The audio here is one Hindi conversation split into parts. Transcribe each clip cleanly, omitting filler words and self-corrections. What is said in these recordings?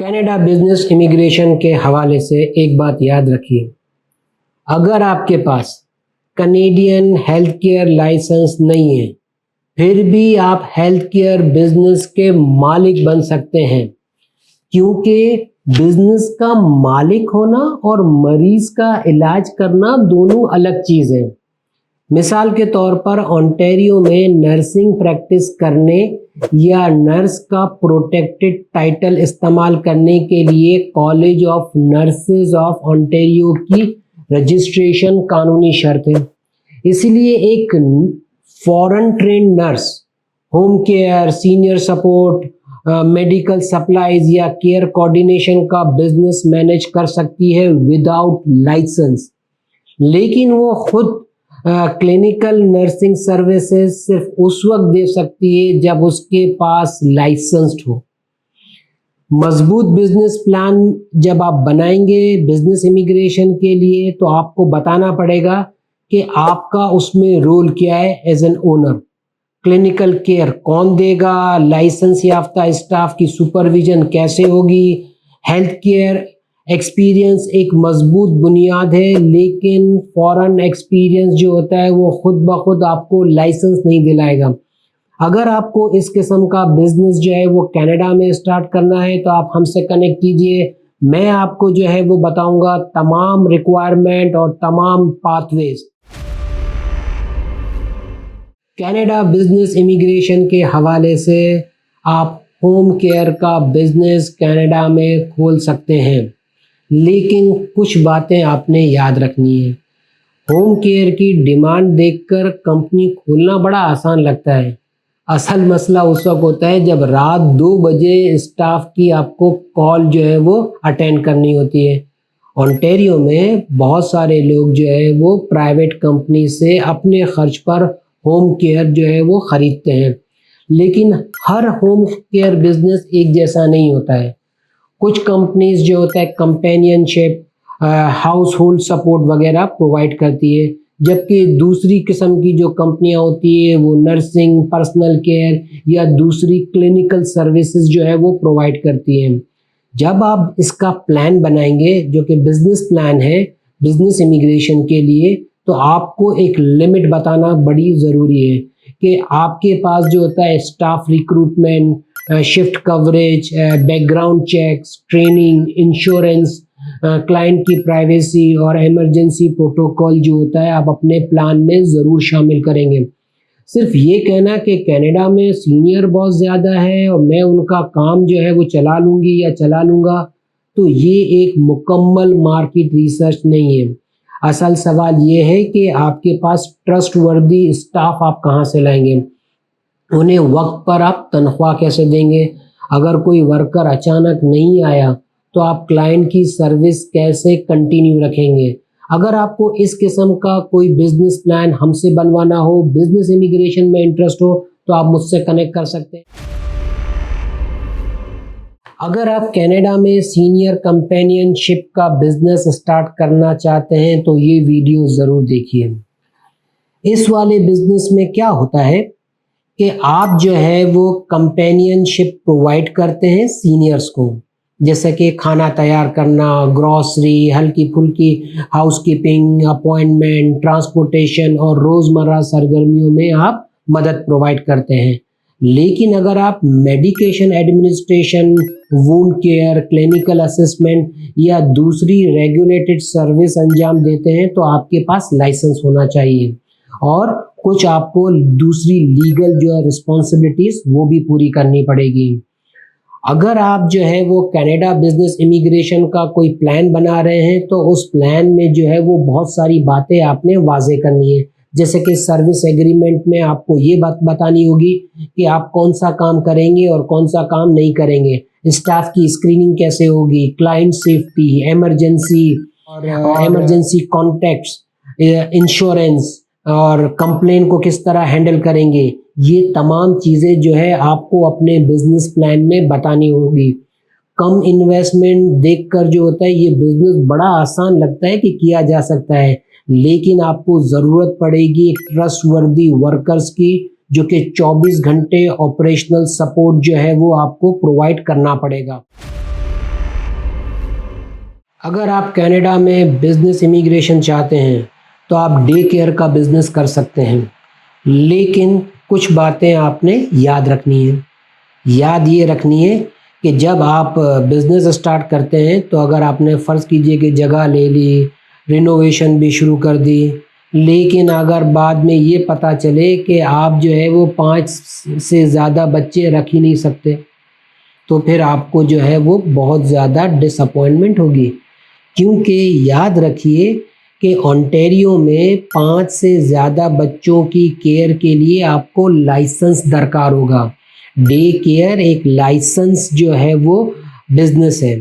कनाडा बिजनेस इमिग्रेशन के हवाले से एक बात याद रखिए, अगर आपके पास कनेडियन हेल्थ केयर लाइसेंस नहीं है, फिर भी आप हेल्थ केयर बिजनेस के मालिक बन सकते हैं, क्योंकि बिजनेस का मालिक होना और मरीज का इलाज करना दोनों अलग चीज़ है। मिसाल के तौर पर ओंटारियो में नर्सिंग प्रैक्टिस करने या नर्स का प्रोटेक्टेड टाइटल इस्तेमाल करने के लिए college of nurses of Ontario की रजिस्ट्रेशन कानूनी शर्त है। इसलिए एक foreign trend nurse home care, senior support, medical supplies या केयर कोऑर्डिनेशन का बिजनेस मैनेज कर सकती है विदाउट लाइसेंस, लेकिन वो खुद क्लिनिकल नर्सिंग सर्विसेज सिर्फ उस वक्त दे सकती है जब उसके पास लाइसेंस्ड हो। मजबूत बिजनेस प्लान जब आप बनाएंगे बिजनेस इमिग्रेशन के लिए, तो आपको बताना पड़ेगा कि आपका उसमें रोल क्या है as an owner. Clinical care कौन देगा, लाइसेंस याफ्ता स्टाफ की सुपरविजन कैसे होगी। हेल्थ केयर एक्सपीरियंस एक मजबूत बुनियाद है, लेकिन फॉरेन एक्सपीरियंस जो होता है वो खुद ब खुद आपको लाइसेंस नहीं दिलाएगा। अगर आपको इस किस्म का बिजनेस जो है वो कनाडा में स्टार्ट करना है, तो आप हमसे कनेक्ट कीजिए। मैं आपको जो है वो बताऊंगा तमाम रिक्वायरमेंट और तमाम पाथवेज। कनाडा बिजनेस इमिग्रेशन के हवाले से आप होम केयर का बिजनेस कनाडा में खोल सकते हैं, लेकिन कुछ बातें आपने याद रखनी है। होम केयर की डिमांड देखकर कंपनी खोलना बड़ा आसान लगता है। असल मसला उस वक्त होता है जब रात 2 बजे स्टाफ की आपको कॉल जो है वो अटेंड करनी होती है। ओंटारियो में बहुत सारे लोग जो है वो प्राइवेट कंपनी से अपने खर्च पर होम केयर जो है वो ख़रीदते हैं, लेकिन हर होम केयर बिजनेस एक जैसा नहीं होता है। कुछ कंपनीज जो होता है कंपेनियनशिप, हाउस होल्ड सपोर्ट वगैरह प्रोवाइड करती है, जबकि दूसरी किस्म की जो कंपनियां होती है वो नर्सिंग, पर्सनल केयर या दूसरी क्लिनिकल सर्विसेज जो है वो प्रोवाइड करती हैं। जब आप इसका प्लान बनाएंगे जो कि बिजनेस प्लान है बिजनेस इमिग्रेशन के लिए, तो आपको एक लिमिट बताना बड़ी ज़रूरी है कि आपके पास जो होता है staff recruitment, shift coverage, background checks, training, insurance, client की प्राइवेसी और इमरजेंसी प्रोटोकॉल जो होता है आप अपने प्लान में ज़रूर शामिल करेंगे। सिर्फ ये कहना कि कनाडा में सीनियर बहुत ज़्यादा है और मैं उनका काम जो है वो चला लूँगी या चला लूँगा, तो ये एक मुकम्मल मार्केट रिसर्च नहीं है। असल सवाल ये है कि आपके पास ट्रस्टवर्दी स्टाफ आप कहाँ से लाएंगे, उन्हें वक्त पर आप तनख्वाह कैसे देंगे। अगर कोई वर्कर अचानक नहीं आया तो आप क्लाइंट की सर्विस कैसे कंटिन्यू रखेंगे। अगर आपको इस किस्म का कोई बिजनेस प्लान हमसे बनवाना हो, बिजनेस इमिग्रेशन में इंटरेस्ट हो, तो आप मुझसे कनेक्ट कर सकते हैं। अगर आप कनाडा में सीनियर कंपेनियनशिप का बिजनेस स्टार्ट करना चाहते हैं तो ये वीडियो ज़रूर देखिए। इस वाले बिजनेस में क्या होता है कि आप जो है वो कंपेनियनशिप प्रोवाइड करते हैं सीनियर्स को, जैसे कि खाना तैयार करना, ग्रॉसरी, हल्की फुल्की हाउसकीपिंग, अपॉइंटमेंट, ट्रांसपोर्टेशन और रोज़मर्रा सरगर्मियों में आप मदद प्रोवाइड करते हैं। लेकिन अगर आप medication administration, wound care, clinical assessment या दूसरी रेगुलेटेड सर्विस अंजाम देते हैं, तो आपके पास लाइसेंस होना चाहिए और कुछ आपको दूसरी लीगल जो है रिस्पॉन्सिबिलिटीज वो भी पूरी करनी पड़ेगी। अगर आप जो है वो कनाडा बिजनेस इमिग्रेशन का कोई प्लान बना रहे हैं, तो उस प्लान में जो है वो बहुत सारी बातें आपने वाजे करनी है, जैसे कि सर्विस एग्रीमेंट में आपको ये बात बतानी होगी कि आप कौन सा काम करेंगे और कौन सा काम नहीं करेंगे, स्टाफ की स्क्रीनिंग कैसे होगी, क्लाइंट सेफ्टी, इमरजेंसी और इमरजेंसी कॉन्टैक्ट्स, इंश्योरेंस और कंप्लेन को किस तरह हैंडल करेंगे। ये तमाम चीज़ें जो है आपको अपने बिजनेस प्लान में बतानी होगी। कम इन्वेस्टमेंट देखकर जो होता है ये बिजनेस बड़ा आसान लगता है कि किया जा सकता है, लेकिन आपको ज़रूरत पड़ेगी ट्रस्टवर्दी वर्कर्स की, जो कि 24 घंटे ऑपरेशनल सपोर्ट जो है वो आपको प्रोवाइड करना पड़ेगा। अगर आप कनाडा में बिज़नेस इमिग्रेशन चाहते हैं तो आप डे केयर का बिज़नेस कर सकते हैं, लेकिन कुछ बातें आपने याद रखनी है। याद ये रखनी है कि जब आप बिज़नेस स्टार्ट करते हैं तो अगर आपने फ़र्ज़ कीजिए कि जगह ले ली, रिनोवेशन भी शुरू कर दी, लेकिन अगर बाद में ये पता चले कि आप जो है वो 5 से ज़्यादा बच्चे रख ही नहीं सकते, तो फिर आपको जो है वो बहुत ज़्यादा डिसअपॉइंटमेंट होगी। क्योंकि याद रखिए कि ओंटारियो में 5 से ज़्यादा बच्चों की केयर के लिए आपको लाइसेंस दरकार होगा। डे केयर एक लाइसेंस जो है वो बिज़नेस है।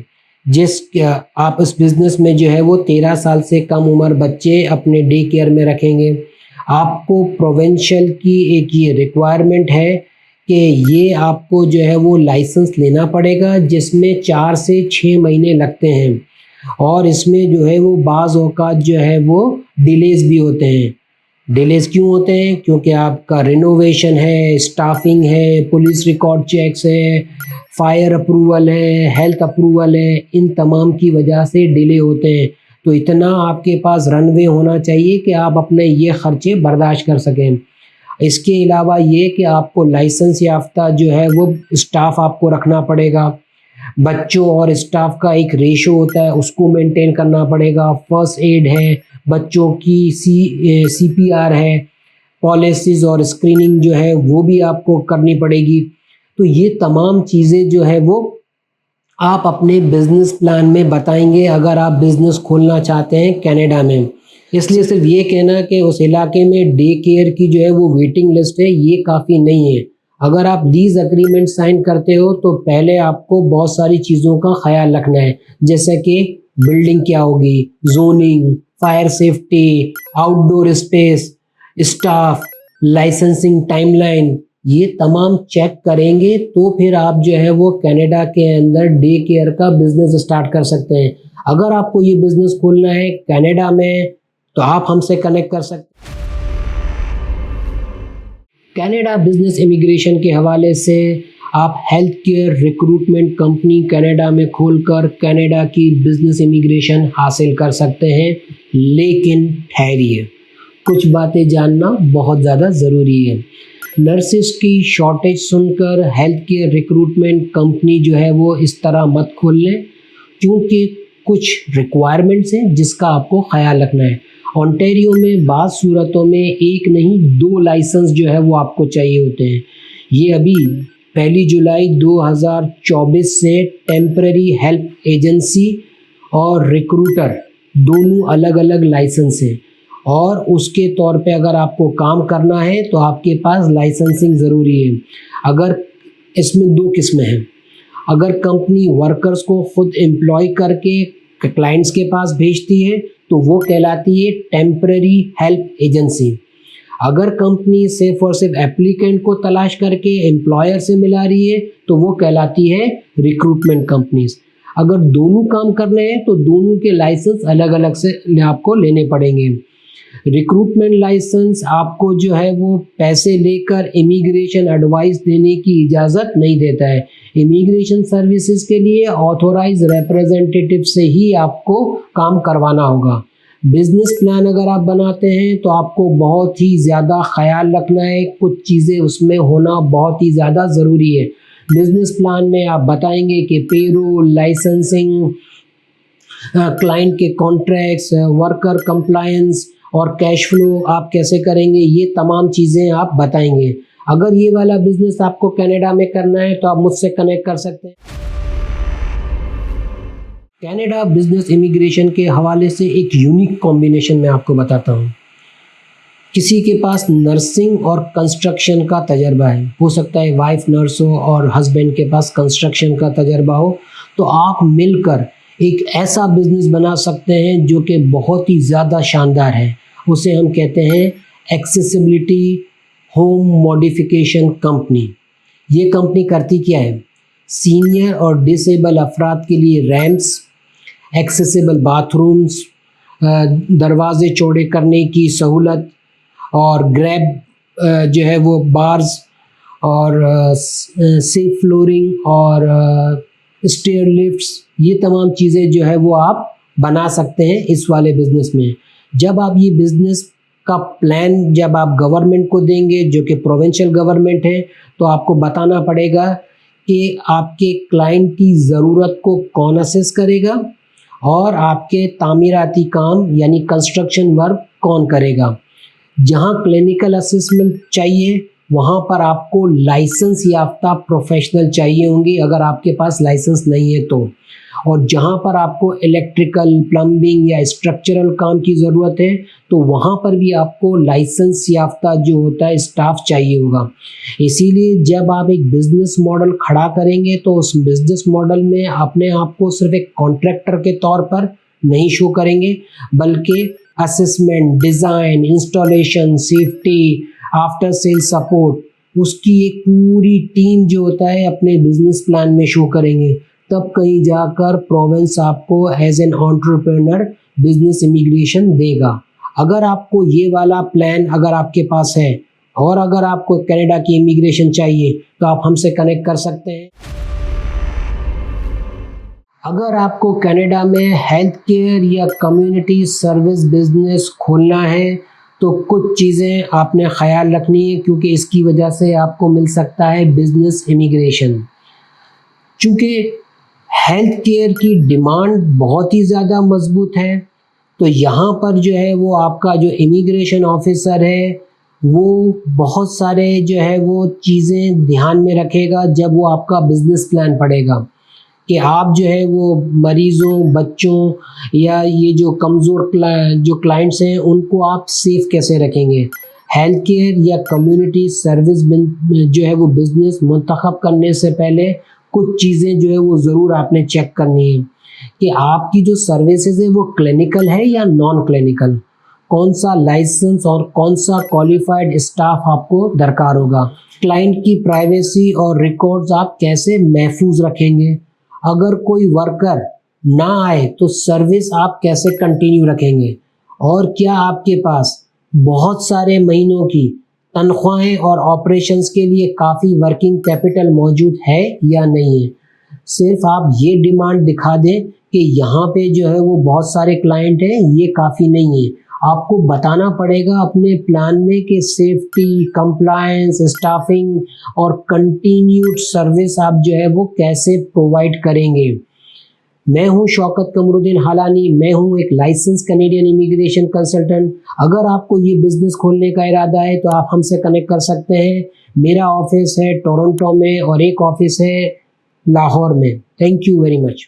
आप उस बिज़नेस में जो है वो 13 साल से कम उम्र बच्चे अपने डे केयर में रखेंगे। आपको प्रोविंशियल की एक ये रिक्वायरमेंट है कि ये आपको जो है वो लाइसेंस लेना पड़ेगा, जिसमें 4 से 6 महीने लगते हैं और इसमें जो है वो बाज़ औक़ात जो है वो डिलेज़ भी होते हैं। डिलेज़ क्यों होते हैं? क्योंकि आपका रिनोवेशन है, स्टाफिंग है, पुलिस रिकॉर्ड चेक्स है, फायर अप्रूवल है, हेल्थ अप्रूवल है, इन तमाम की वजह से डिले होते हैं। तो इतना आपके पास रनवे होना चाहिए कि आप अपने ये खर्चे बर्दाश्त कर सकें। इसके अलावा ये कि आपको लाइसेंस याफ्ता जो है वो स्टाफ आपको रखना पड़ेगा। बच्चों और स्टाफ का एक रेशो होता है, उसको मेंटेन करना पड़ेगा। फर्स्ट एड है, बच्चों की सीपीआर है, पॉलिसीज़ और स्क्रीनिंग जो है वो भी आपको करनी पड़ेगी। तो ये तमाम चीज़ें जो है वो आप अपने बिज़नेस प्लान में बताएँगे अगर आप बिज़नेस खोलना चाहते हैं कनाडा में। इसलिए सिर्फ़ ये कहना कि उस इलाके में डे केयर की जो है वो वेटिंग लिस्ट है, ये काफ़ी नहीं है। अगर आप लीज़ एग्रीमेंट साइन करते हो तो पहले आपको बहुत सारी चीज़ों का ख़्याल रखना है, जैसे कि बिल्डिंग क्या होगी, zoning, fire safety, outdoor space, staff, licensing timeline, ये तमाम चेक करेंगे तो फिर आप जो है वो कनाडा के अंदर डे केयर का बिज़नेस स्टार्ट कर सकते हैं। अगर आपको ये बिज़नेस खोलना है कनाडा में तो आप हमसे कनेक्ट कर सकते हैं। कनाडा बिज़नेस इमिग्रेशन के हवाले से आप health care recruitment company Canada में खोलकर कनाडा की बिज़नेस इमिग्रेशन हासिल कर सकते हैं, लेकिन ठहरिए, कुछ बातें जानना बहुत ज़्यादा ज़रूरी है। नर्सेस की शॉर्टेज सुनकर हेल्थ केयर रिक्रूटमेंट कंपनी जो है वो इस तरह मत खोल लें, क्योंकि कुछ रिक्वायरमेंट्स हैं जिसका आपको ख़्याल रखना है। ओंटारियो में बाज़ सूरतों में 1 नहीं 2 लाइसेंस जो है वो आपको चाहिए होते हैं। ये अभी 1 जुलाई 2024 से टेम्परेरी हेल्प एजेंसी और रिक्रूटर दोनों अलग-अलग लाइसेंस हैं और उसके तौर पे अगर आपको काम करना है तो आपके पास लाइसेंसिंग ज़रूरी है। अगर इसमें 2 किस्में हैं। अगर कंपनी वर्कर्स को खुद एम्प्लॉय करके क्लाइंट्स के पास भेजती है तो वो कहलाती है टेम्परेरी हेल्प एजेंसी। अगर कंपनी सिर्फ और सिर्फ एप्लीकेंट को तलाश करके एम्प्लॉयर से मिला रही है तो वो कहलाती है रिक्रूटमेंट कंपनीज। अगर दोनों काम करने हैं तो दोनों के लाइसेंस अलग अलग से आपको लेने पड़ेंगे। रिक्रूटमेंट लाइसेंस आपको जो है वो पैसे लेकर इमिग्रेशन एडवाइस देने की इजाज़त नहीं देता है। इमिग्रेशन सर्विसेज के लिए ऑथोराइज रिप्रेजेंटेटिव से ही आपको काम करवाना होगा। बिज़नेस प्लान अगर आप बनाते हैं तो आपको बहुत ही ज़्यादा ख़्याल रखना है, कुछ चीज़ें उसमें होना बहुत ही ज़्यादा ज़रूरी है। बिज़नेस प्लान में आप बताएंगे कि पेरोल, लाइसेंसिंग, क्लाइंट के कॉन्ट्रैक्ट्स, वर्कर कंप्लायंस और कैश फ्लो आप कैसे करेंगे, ये तमाम चीज़ें आप बताएंगे। अगर ये वाला बिज़नेस आपको कनाडा में करना है तो आप मुझसे कनेक्ट कर सकते हैं। कनाडा बिज़नेस इमिग्रेशन के हवाले से एक यूनिक कॉम्बिनेशन मैं आपको बताता हूँ। किसी के पास नर्सिंग और कंस्ट्रक्शन का तजर्बा है, हो सकता है वाइफ नर्स हो और हस्बैंड के पास कंस्ट्रक्शन का तजर्बा हो, तो आप मिलकर एक ऐसा बिज़नेस बना सकते हैं जो कि बहुत ही ज़्यादा शानदार है। उसे हम कहते हैं एक्सेसिबिलिटी होम मॉडिफिकेशन कंपनी। ये कंपनी करती क्या है? सीनियर और डिसेबल अफराद के लिए रैम्प्स, एक्सेसिबल बाथरूम्स, दरवाज़े चौड़े करने की सहूलत और ग्रैब जो है वो बार्स और सेफ फ्लोरिंग और स्टेयर लिफ्ट्स, ये तमाम चीज़ें जो है वो आप बना सकते हैं इस वाले बिजनेस में। जब आप ये बिजनेस का प्लान जब आप गवर्नमेंट को देंगे, जो कि प्रोविंशियल गवर्नमेंट है, तो आपको बताना पड़ेगा कि आपके क्लाइंट की ज़रूरत को कौन असेस करेगा और आपके तामीराती काम यानी कंस्ट्रक्शन वर्क कौन करेगा। जहाँ क्लिनिकल असेसमेंट चाहिए वहाँ पर आपको लाइसेंस याफ्ता प्रोफेशनल चाहिए होंगी, अगर आपके पास लाइसेंस नहीं है तो। और जहाँ पर आपको इलेक्ट्रिकल, प्लम्बिंग या स्ट्रक्चरल काम की ज़रूरत है तो वहाँ पर भी आपको लाइसेंस याफ्ता जो होता है स्टाफ चाहिए होगा। इसीलिए जब आप एक बिज़नेस मॉडल खड़ा करेंगे तो उस बिज़नेस मॉडल में अपने आप को सिर्फ एक कॉन्ट्रैक्टर के तौर पर नहीं शो करेंगे, बल्कि assessment, design, installation, safety, after sale support, उसकी एक पूरी टीम जो होता है अपने बिजनेस प्लान में शो करेंगे। तब कहीं जाकर प्रोविंस आपको as an entrepreneur business immigration देगा। अगर आपको ये वाला प्लान अगर आपके पास है और अगर आपको कनाडा की इमिग्रेशन चाहिए तो आप हमसे कनेक्ट कर सकते हैं। अगर आपको कनाडा में हेल्थ केयर या कम्युनिटी सर्विस बिजनेस खोलना है तो कुछ चीज़ें आपने ख्याल रखनी है, क्योंकि इसकी वजह से आपको मिल सकता है बिजनेस इमिग्रेशन। चूँकि हेल्थ केयर की डिमांड बहुत ही ज़्यादा मजबूत है, तो यहाँ पर जो है वो आपका जो इमिग्रेशन ऑफिसर है वो बहुत सारे जो है वो चीज़ें ध्यान में रखेगा जब वो आपका बिजनेस प्लान पढ़ेगा कि आप जो है वो मरीज़ों, बच्चों या ये जो कमज़ोर जो क्लाइंट्स हैं उनको आप सेफ कैसे रखेंगे। हेल्थ केयर या कम्युनिटी सर्विस जो है वो बिज़नेस मुंतखब करने से पहले कुछ चीज़ें जो है वो ज़रूर आपने चेक करनी है कि आपकी जो सर्विसेज है वो क्लिनिकल है या नॉन क्लिनिकल, कौन सा लाइसेंस और कौन सा क्वालिफाइड स्टाफ आपको दरकार होगा। क्लाइंट की प्राइवेसी और रिकॉर्ड्स आप कैसे महफूज रखेंगे। अगर कोई वर्कर ना आए तो सर्विस आप कैसे कंटिन्यू रखेंगे, और क्या आपके पास बहुत सारे महीनों की तनख्वाहें और ऑपरेशंस के लिए काफ़ी वर्किंग कैपिटल मौजूद है या नहीं है। सिर्फ आप ये डिमांड दिखा दें कि यहाँ पे जो है वो बहुत सारे क्लाइंट हैं, ये काफ़ी नहीं है। आपको बताना पड़ेगा अपने प्लान में कि सेफ्टी, कंप्लायंस, स्टाफिंग और कंटिन्यूड सर्विस आप जो है वो कैसे प्रोवाइड करेंगे। मैं हूं शौकत कमरुद्दीन हालानी, मैं हूं एक लाइसेंस कैनेडियन इमिग्रेशन कंसल्टेंट। अगर आपको ये बिज़नेस खोलने का इरादा है तो आप हमसे कनेक्ट कर सकते हैं। मेरा ऑफिस है टोरंटो में और एक ऑफिस है लाहौर में। Thank you very much.